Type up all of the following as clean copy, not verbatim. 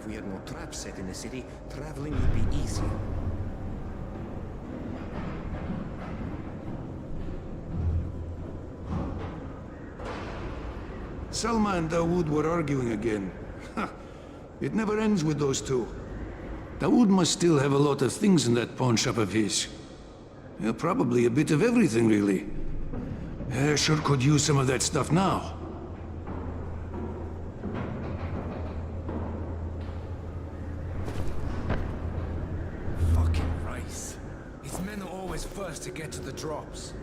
If we had no traps set in the city, traveling would be easier. Selma and Dawood were arguing again. It never ends with those two. Dawood must still have a lot of things in that pawn shop of his. Yeah, probably a bit of everything, really. Sure could use some of that stuff now. Fucking Rice. His men are always first to get to the drops.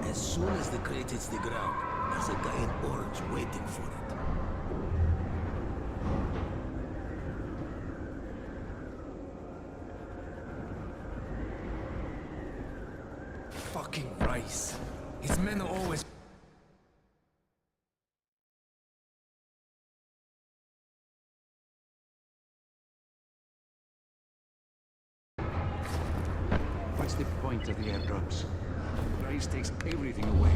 As soon as the crate hits the ground, there's a guy in orange waiting for it. Fucking Rice. His men are always... What's the point of the airdrops? Rice takes everything away.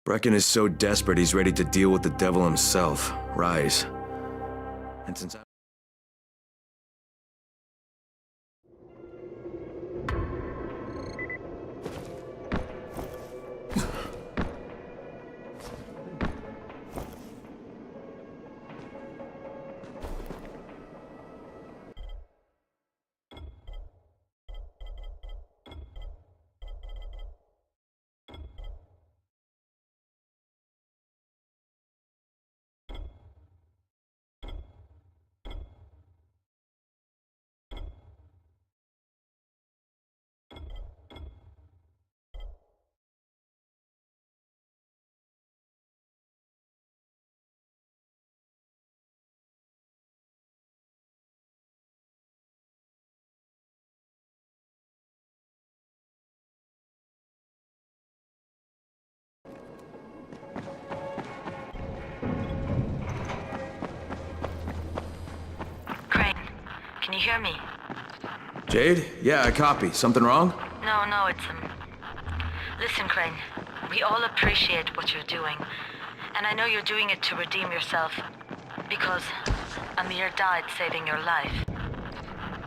Brecken is so desperate he's ready to deal with the devil himself, Rise. And since Can you hear me? Jade? Yeah, I copy. Something wrong? No, it's, Listen, Crane. We all appreciate what you're doing. And I know you're doing it to redeem yourself. Because Amir died saving your life.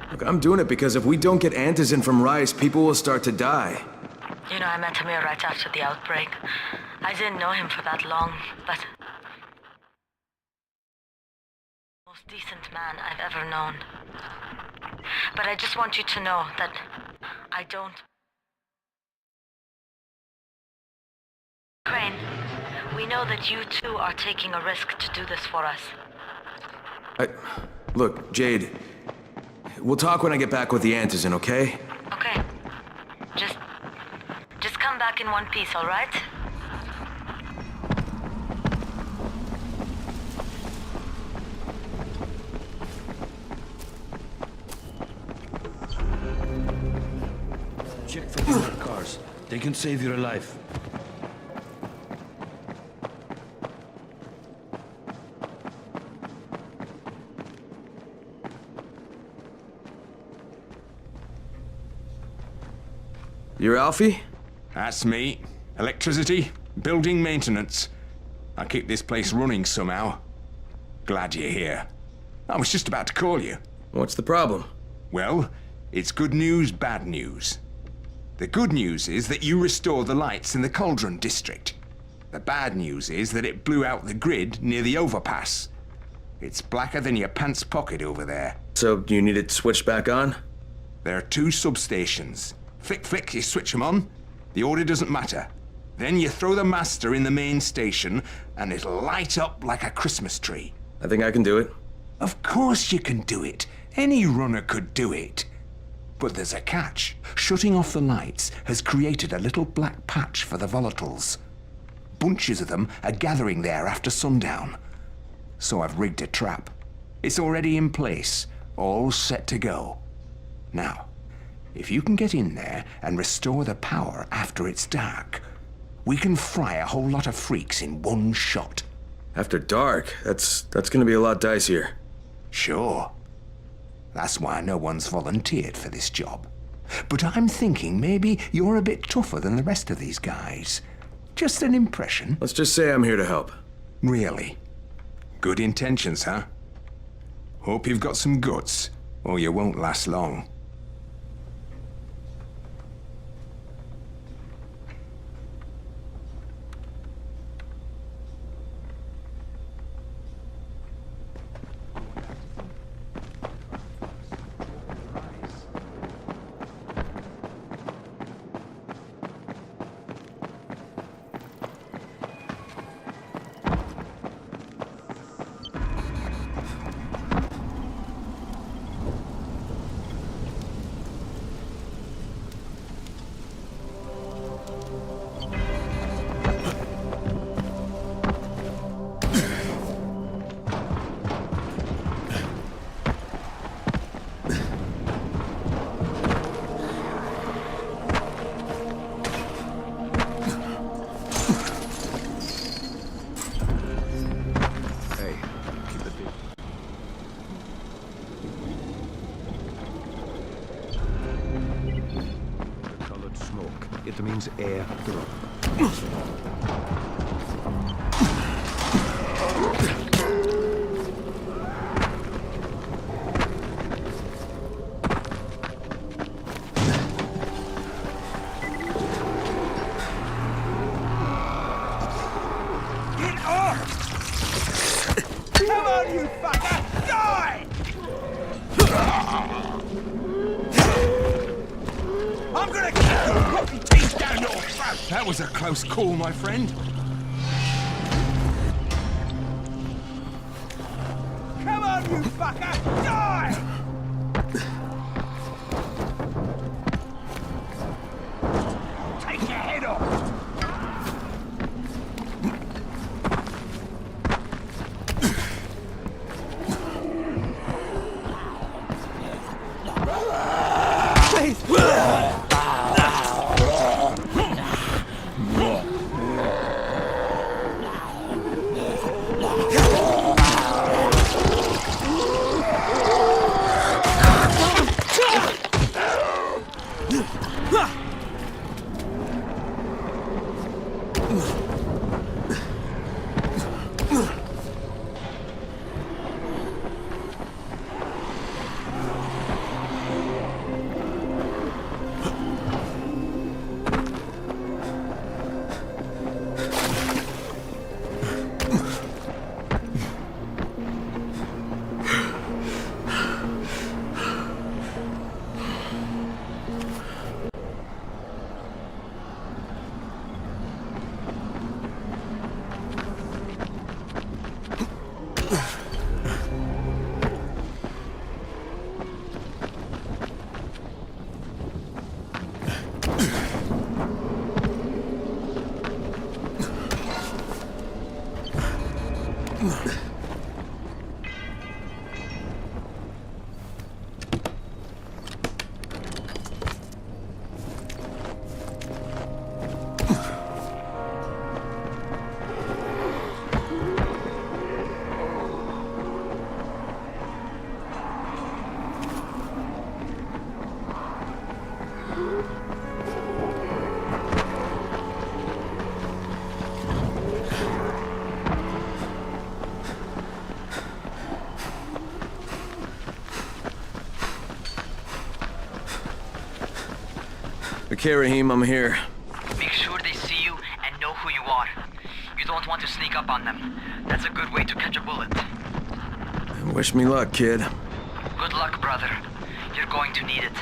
Look, I'm doing it because if we don't get Antizin from Rise, people will start to die. You know, I met Amir right after the outbreak. I didn't know him for that long, but... most decent man I've ever known. But I just want you to know that I don't... Crane, we know that you too are taking a risk to do this for us. Look, Jade, we'll talk when I get back with the Antizin, okay? Okay. Just come back in one piece, all right? Check for the cars. They can save your life. You're Alfie? That's me. Electricity, building maintenance. I keep this place running somehow. Glad you're here. I was just about to call you. What's the problem? Well, it's good news, bad news. The good news is that you restored the lights in the Cauldron district. The bad news is that it blew out the grid near the overpass. It's blacker than your pants pocket over there. So, do you need it switched back on? There are 2 substations. Flick, you switch them on. The order doesn't matter. Then you throw the master in the main station, and it'll light up like a Christmas tree. I think I can do it. Of course you can do it. Any runner could do it. But there's a catch. Shutting off the lights has created a little black patch for the volatiles. Bunches of them are gathering there after sundown. So I've rigged a trap. It's already in place, all set to go. Now, if you can get in there and restore the power after it's dark, We can fry a whole lot of freaks in one shot. After dark, that's gonna be a lot dicier. Sure. That's why no one's volunteered for this job. But I'm thinking maybe you're a bit tougher than the rest of these guys. Just an impression. Let's just say I'm here to help. Really? Good intentions, huh? Hope you've got some guts, or you won't last long. It means air drop. Get off! Come on, you fucker! Die! I'm gonna kick your rotten teeth down your throat! That was a close call, my friend. Come on, you fucker! Die! Take your head off! Okay, Rahim, I'm here. Make sure they see you and know who you are. You don't want to sneak up on them. That's a good way to catch a bullet. Wish me luck, kid. Good luck, brother. You're going to need it.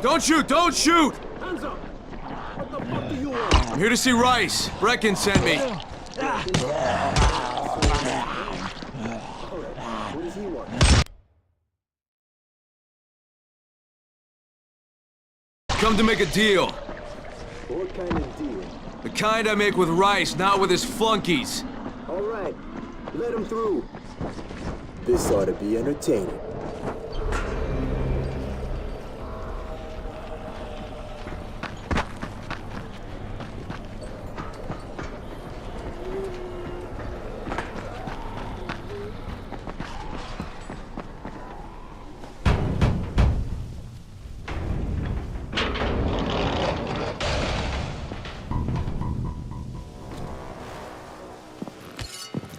Don't shoot! Don't shoot! Hands up! What the fuck do you want? I'm here to see Rice. Brecken sent me. What does he want? Come to make a deal. What kind of deal? The kind I make with Rice, not with his flunkies. All right, let him through. This ought to be entertaining.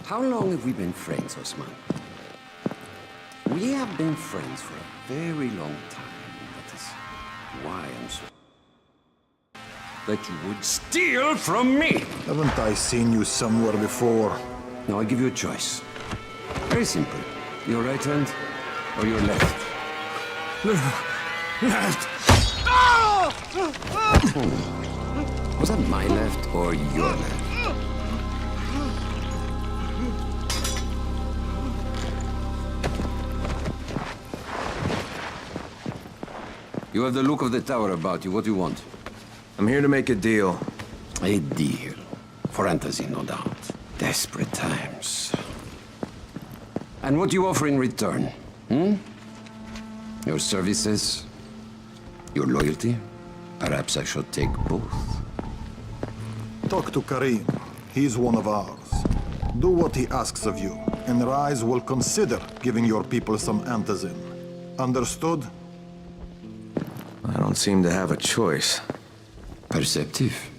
How long have we been friends, Osman? We have been friends for a very long time. That is why I'm so... that you would steal from me! Haven't I seen you somewhere before? Now I give you a choice. Very simple. Your right hand or your left? Left! Was that my left or your left? You have the look of the tower about you. What do you want? I'm here to make a deal. A deal. For Antazin, no doubt. Desperate times. And what do you offer in return? Your services? Your loyalty? Perhaps I should take both. Talk to Karim. He's one of ours. Do what he asks of you, and Rise will consider giving your people some Antazin. Understood? I don't seem to have a choice. Perceptive.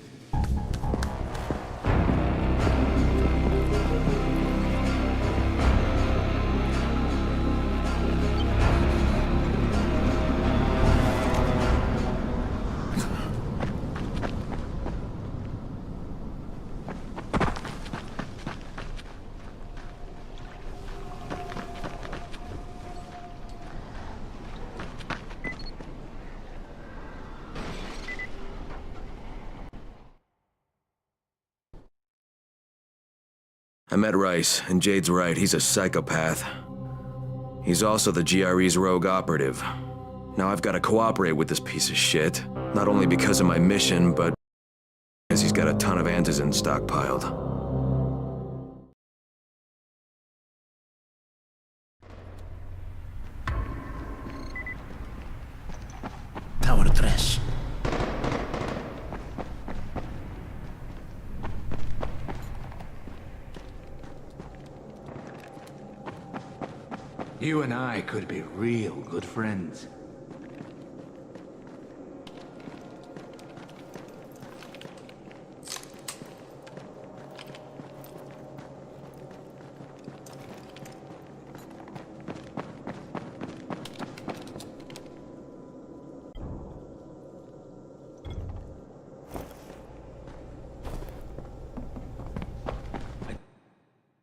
I met Rice, and Jade's right, he's a psychopath. He's also the GRE's rogue operative. Now I've got to cooperate with this piece of shit, not only because of my mission, but because he's got a ton of Antizin stockpiled. Tower 3. You and I could be real good friends.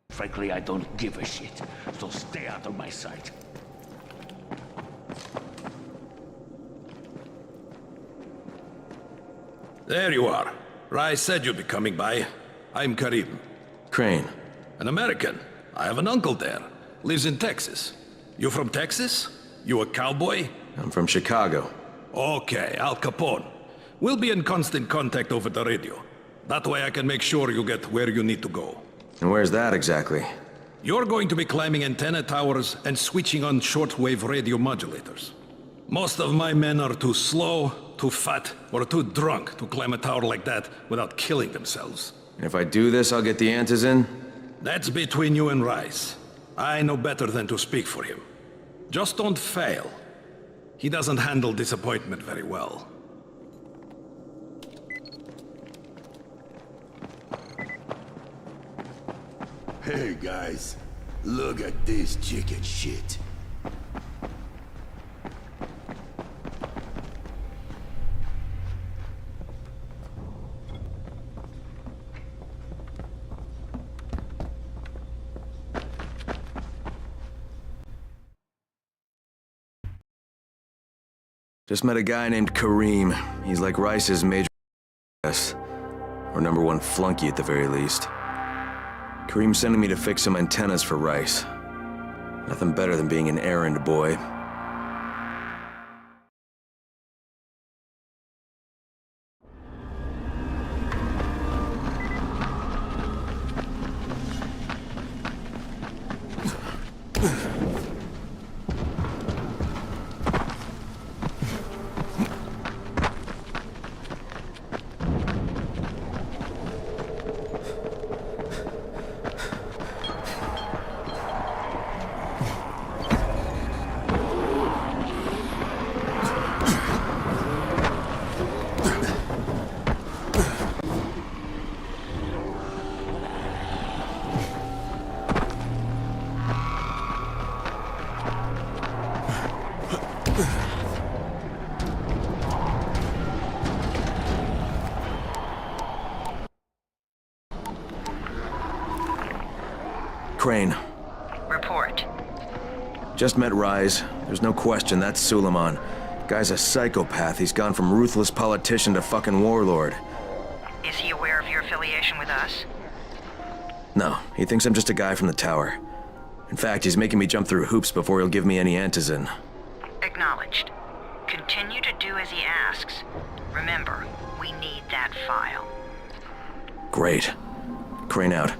Frankly, I don't give a shit, so stay out of my sight. There you are. Rice said you'd be coming by. I'm Karim. Crane. An American. I have an uncle there. Lives in Texas. You from Texas? You a cowboy? I'm from Chicago. Okay, Al Capone. We'll be in constant contact over the radio. That way I can make sure you get where you need to go. And where's that exactly? You're going to be climbing antenna towers and switching on shortwave radio modulators. Most of my men are too slow, too fat, or too drunk to climb a tower like that without killing themselves. And if I do this, I'll get the Antizin? That's between you and Rice. I know better than to speak for him. Just don't fail. He doesn't handle disappointment very well. Hey guys, look at this chicken shit. Just met a guy named Karim. He's like Rice's major or #1 flunky at the very least. Karim's sending me to fix some antennas for Rice. Nothing better than being an errand boy. Crane. Report. Just met Rise. There's no question that's Suleiman. Guy's a psychopath. He's gone from ruthless politician to fucking warlord. Is he aware of your affiliation with us? No, he thinks I'm just a guy from the tower. In fact, he's making me jump through hoops before he'll give me any antizin. Acknowledged. Continue to do as he asks. Remember, we need that file. Great. Crane out.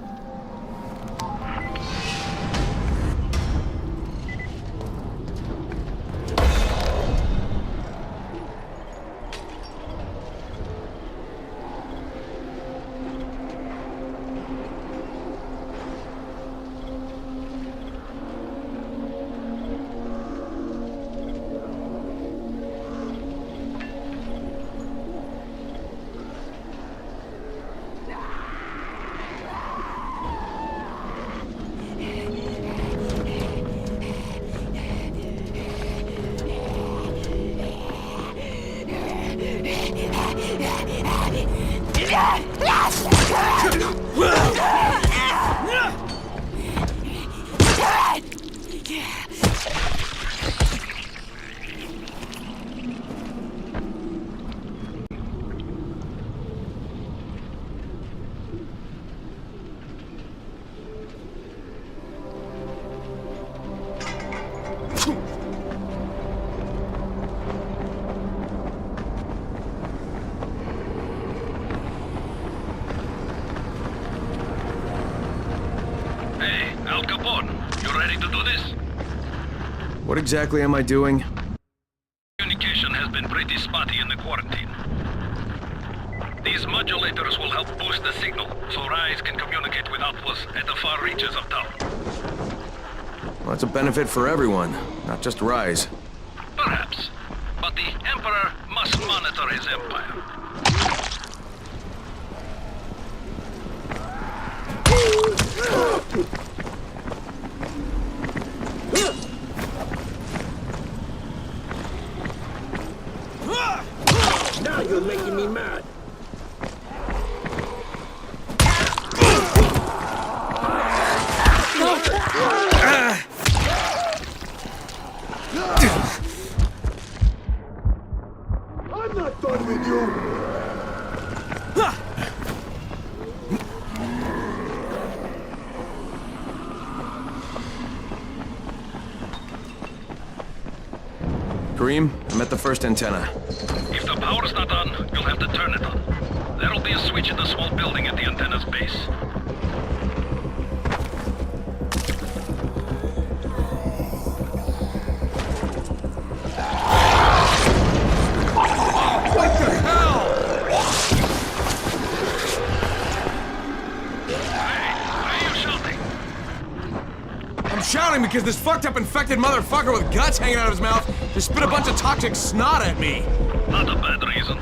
What exactly am I doing? Communication has been pretty spotty in the quarantine. These modulators will help boost the signal, so Rise can communicate with outposts at the far reaches of town. Well, that's a benefit for everyone, not just Rise. Perhaps. But the Emperor must monitor his empire. Now you're making me mad. I'm not done with you. Karim, I'm at the first antenna. If the power's not on, you'll have to turn it on. There'll be a switch in the small building at the antenna's base. What the hell? Hey, why are you shouting? I'm shouting because this fucked up infected motherfucker with guts hanging out of his mouth just spit a bunch of toxic snot at me. Not a bad reason.